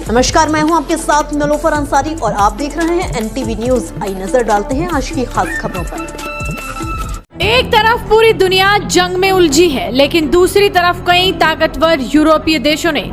नमस्कार, मैं हूं आपके साथ नलोफर अंसारी और आप देख रहे हैं एनटीवी न्यूज। आई नजर डालते हैं आज की खास खबरों पर। एक तरफ पूरी दुनिया जंग में उलझी है, लेकिन दूसरी तरफ कई ताकतवर यूरोपीय देशों ने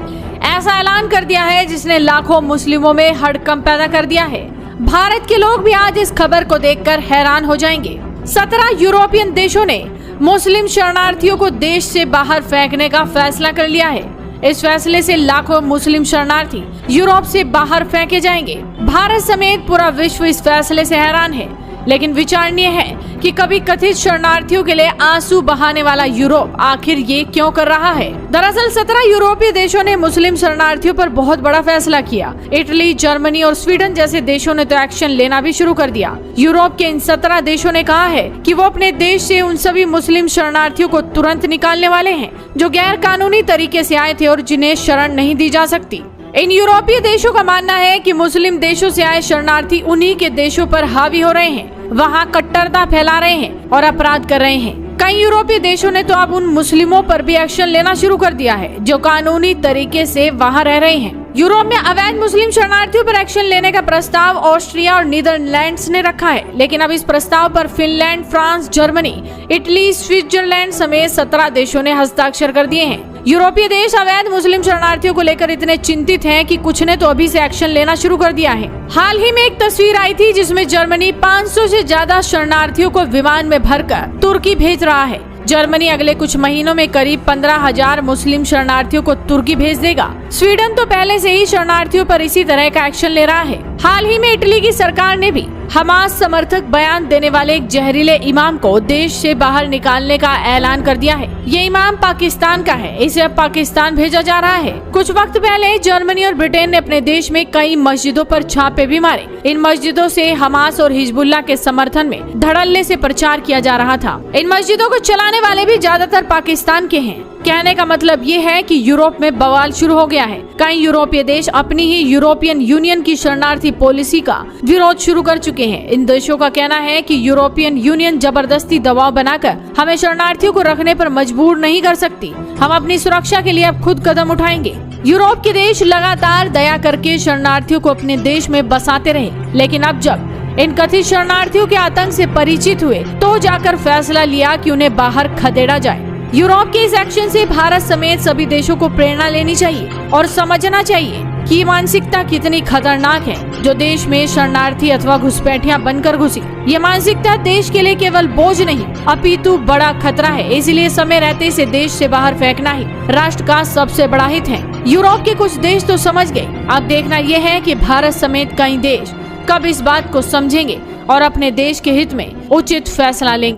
ऐसा ऐलान कर दिया है जिसने लाखों मुस्लिमों में हड़कंप पैदा कर दिया है। भारत के लोग भी आज इस खबर को देखकर हैरान हो जाएंगे। 17 यूरोपियन देशों ने मुस्लिम शरणार्थियों को देश से बाहर फेंकने का फैसला कर लिया है। इस फैसले से लाखों मुस्लिम शरणार्थी यूरोप से बाहर फेंके जाएंगे। भारत समेत पूरा विश्व इस फैसले से हैरान है, लेकिन विचारणीय है कि कभी कथित शरणार्थियों के लिए आंसू बहाने वाला यूरोप आखिर ये क्यों कर रहा है। दरअसल 17 यूरोपीय देशों ने मुस्लिम शरणार्थियों पर बहुत बड़ा फैसला किया। इटली, जर्मनी और स्वीडन जैसे देशों ने तो एक्शन लेना भी शुरू कर दिया। यूरोप के इन 17 देशों ने कहा है कि वो अपने देश से उन सभी मुस्लिम शरणार्थियों को तुरंत निकालने वाले हैं जो गैर कानूनी तरीके से आए थे और जिन्हें शरण नहीं दी जा सकती। इन यूरोपीय देशों का मानना है कि मुस्लिम देशों से आए शरणार्थी उन्हीं के देशों पर हावी हो रहे हैं, वहां कट्टरता फैला रहे हैं और अपराध कर रहे हैं। कई यूरोपीय देशों ने तो अब उन मुस्लिमों पर भी एक्शन लेना शुरू कर दिया है जो कानूनी तरीके से वहां रह रहे हैं। यूरोप में अवैध मुस्लिम शरणार्थियों पर एक्शन लेने का प्रस्ताव ऑस्ट्रिया और नीदरलैंड्स ने रखा है, लेकिन अब इस प्रस्ताव पर Finland, France, Germany, Italy, Switzerland समेत 17 देशों ने हस्ताक्षर कर दिए हैं। यूरोपीय देश अवैध मुस्लिम शरणार्थियों को लेकर इतने चिंतित हैं कि कुछ ने तो अभी से एक्शन लेना शुरू कर दिया है। हाल ही में एक तस्वीर आई थी जिसमें जर्मनी 500 से ज्यादा शरणार्थियों को विमान में भरकर तुर्की भेज रहा है। जर्मनी अगले कुछ महीनों में करीब 15,000 मुस्लिम शरणार्थियों को तुर्की भेज देगा। स्वीडन तो पहले से ही शरणार्थियों पर इसी तरह का एक्शन ले रहा है। हाल ही में इटली की सरकार ने भी हमास समर्थक बयान देने वाले एक जहरीले इमाम को देश से बाहर निकालने का ऐलान कर दिया है। ये इमाम पाकिस्तान का है, इसे अब पाकिस्तान भेजा जा रहा है। कुछ वक्त पहले जर्मनी और ब्रिटेन ने अपने देश में कई मस्जिदों पर छापे भी मारे। इन मस्जिदों से हमास और हिजबुल्लाह के समर्थन में धड़ल्ले से प्रचार किया जा रहा था। इन मस्जिदों को चलाने वाले भी ज्यादातर पाकिस्तान के हैं। कहने का मतलब ये है कि यूरोप में बवाल शुरू हो गया है। कई यूरोपीय देश अपनी ही यूरोपियन यूनियन की शरणार्थी पॉलिसी का विरोध शुरू कर चुके हैं। इन देशों का कहना है कि यूरोपियन यूनियन जबरदस्ती दबाव बनाकर हमें शरणार्थियों को रखने पर मजबूर नहीं कर सकती। हम अपनी सुरक्षा के लिए अब खुद कदम उठाएंगे। यूरोप के देश लगातार दया करके शरणार्थियों को अपने देश में बसाते रहे, लेकिन अब जब इन कथित शरणार्थियों के आतंक से परिचित हुए तो जाकर फैसला लिया कि उन्हें बाहर खदेड़ा जाए। यूरोप के इस एक्शन से भारत समेत सभी देशों को प्रेरणा लेनी चाहिए और समझना चाहिए कि ये मानसिकता कितनी खतरनाक है जो देश में शरणार्थी अथवा घुसपैठियां बनकर घुसी। ये मानसिकता देश के लिए केवल बोझ नहीं अपितु बड़ा खतरा है। इसलिए समय रहते इसे देश से बाहर फेंकना ही राष्ट्र का सबसे बड़ा हित है। यूरोप के कुछ देश तो समझ गए, अब देखना यह है कि भारत समेत कई देश कब इस बात को समझेंगे और अपने देश के हित में उचित फैसला लेंगे।